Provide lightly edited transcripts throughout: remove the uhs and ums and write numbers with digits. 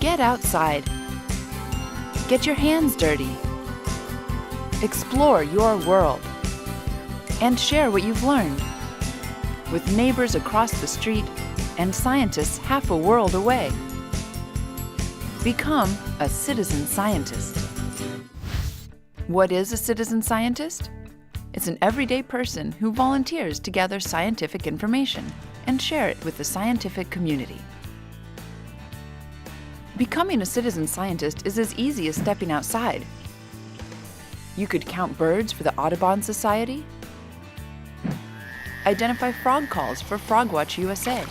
Get outside. Get your hands dirty. Explore your world. And share what you've learned with neighbors across the street and scientists half a world away. Become a citizen scientist. What is a citizen scientist? It's an everyday person who volunteers to gather scientific information and share it with the scientific community. Becoming a citizen scientist is as easy as stepping outside. You could count birds for the Audubon Society, identify frog calls for Frogwatch USA,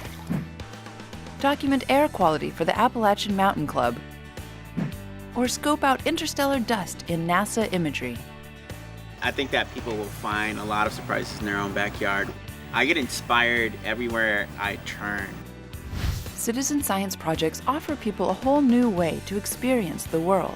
document air quality for the Appalachian Mountain Club, or scope out interstellar dust in NASA imagery. I think that people will find a lot of surprises in their own backyard. I get inspired everywhere I turn. Citizen science projects offer people a whole new way to experience the world.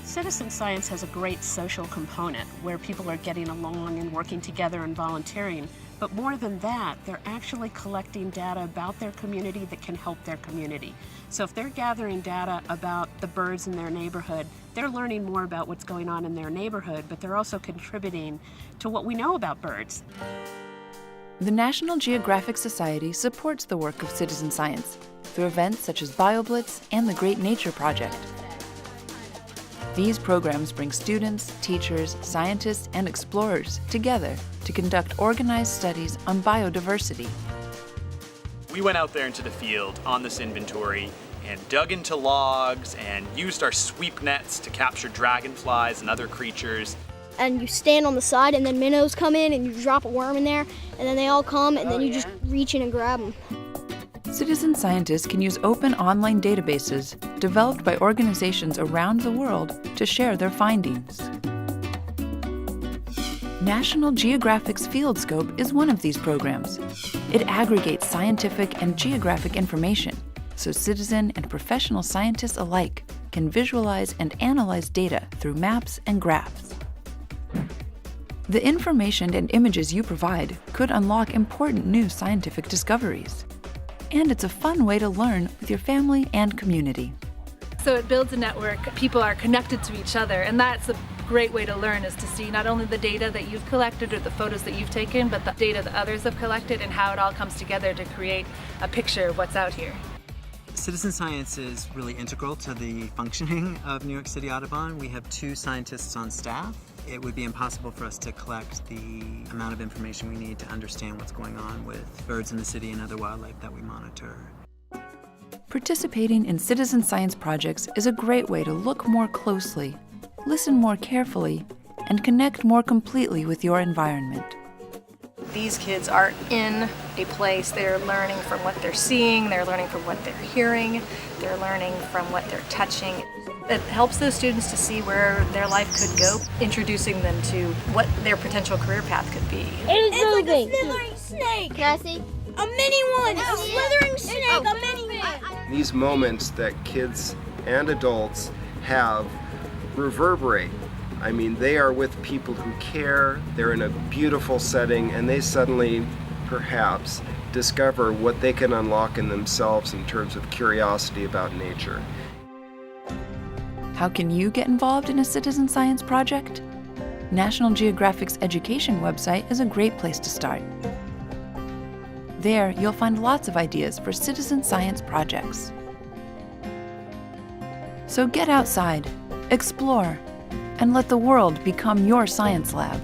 Citizen science has a great social component where people are getting along and working together and volunteering. But more than that, they're actually collecting data about their community that can help their community. So if they're gathering data about the birds in their neighborhood, they're learning more about what's going on in their neighborhood, but they're also contributing to what we know about birds. The National Geographic Society supports the work of citizen science through events such as BioBlitz and the Great Nature Project. These programs bring students, teachers, scientists, and explorers together to conduct organized studies on biodiversity. We went out there into the field on this inventory and dug into logs and used our sweep nets to capture dragonflies and other creatures. And you stand on the side and then minnows come in and you drop a worm in there and then they all come and then you just reach in and grab them. Citizen scientists can use open online databases developed by organizations around the world to share their findings. National Geographic's FieldScope is one of these programs. It aggregates scientific and geographic information so citizen and professional scientists alike can visualize and analyze data through maps and graphs. The information and images you provide could unlock important new scientific discoveries. And it's a fun way to learn with your family and community. So it builds a network. People are connected to each other, and that's a great way to learn, is to see not only the data that you've collected or the photos that you've taken, but the data that others have collected and how it all comes together to create a picture of what's out here. Citizen science is really integral to the functioning of New York City Audubon. We have 2 scientists on staff. It would be impossible for us to collect the amount of information we need to understand what's going on with birds in the city and other wildlife that we monitor. Participating in citizen science projects is a great way to look more closely, listen more carefully, and connect more completely with your environment. These kids are in a place, they're learning from what they're seeing, they're learning from what they're hearing, they're learning from what they're touching. It helps those students to see where their life could go, introducing them to what their potential career path could be. It's moving. Like a slithering snake. Can I see? A mini one. A slithering snake. A mini one. These moments that kids and adults have reverberate. I mean, they are with people who care, they're in a beautiful setting, and they suddenly, perhaps, discover what they can unlock in themselves in terms of curiosity about nature. How can you get involved in a citizen science project? National Geographic's education website is a great place to start. There, you'll find lots of ideas for citizen science projects. So get outside, explore, and let the world become your science lab.